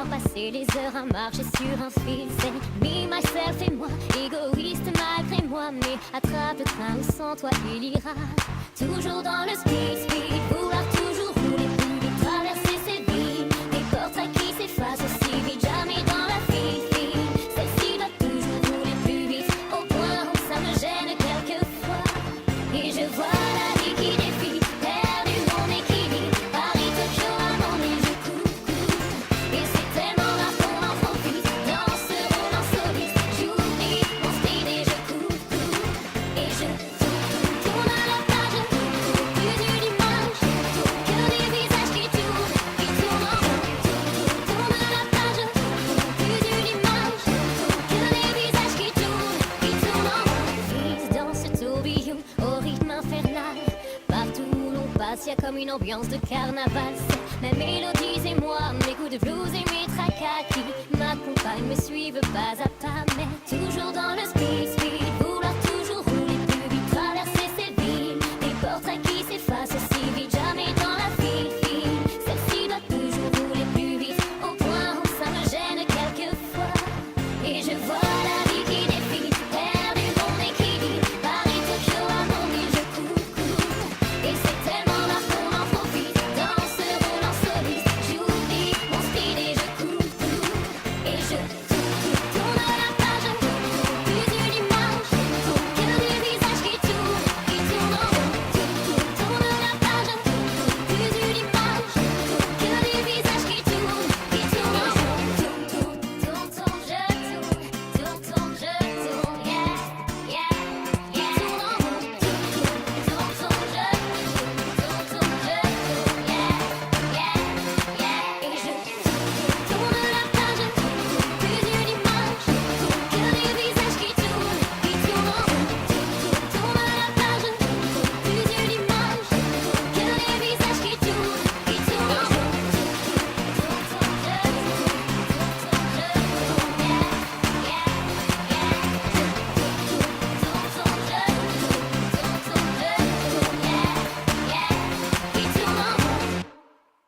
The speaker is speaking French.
voir passer les heures à marcher sur un fil. C'est me, myself et moi, égoïste malgré moi. Mais attrape le train où sans toi il ira. Toujours dans le speed, speed, vouloir toujours rouler plus vite, traverser ces villes. Des portraits qui s'effacent aussi vite, jamais dans la file, file. Celle-ci doit toujours rouler plus vite, au point où ça me gêne quelquefois. Et je vois la vie qui défile, perdu mon équilibre. Paris, Tokyo, à mon nez, je cours. Et c'est tellement rare qu'on en profite, dans ce rôle soliste. J'oublie mon speed et je cours. Et je tourne à la page, plus d'une image, que des visages qui tournent en rond. Tourne à la page, plus d'une image, que des visages qui tournent en rond. Vise dans ce tourbillon au rythme infernal. Partout où l'on passe, y a comme une ambiance de carnaval. C'est mes mélodies et moi, mes coups de blues et mes tracas qui m'accompagnent, me suivent pas à pas, mais toujours dans le speed.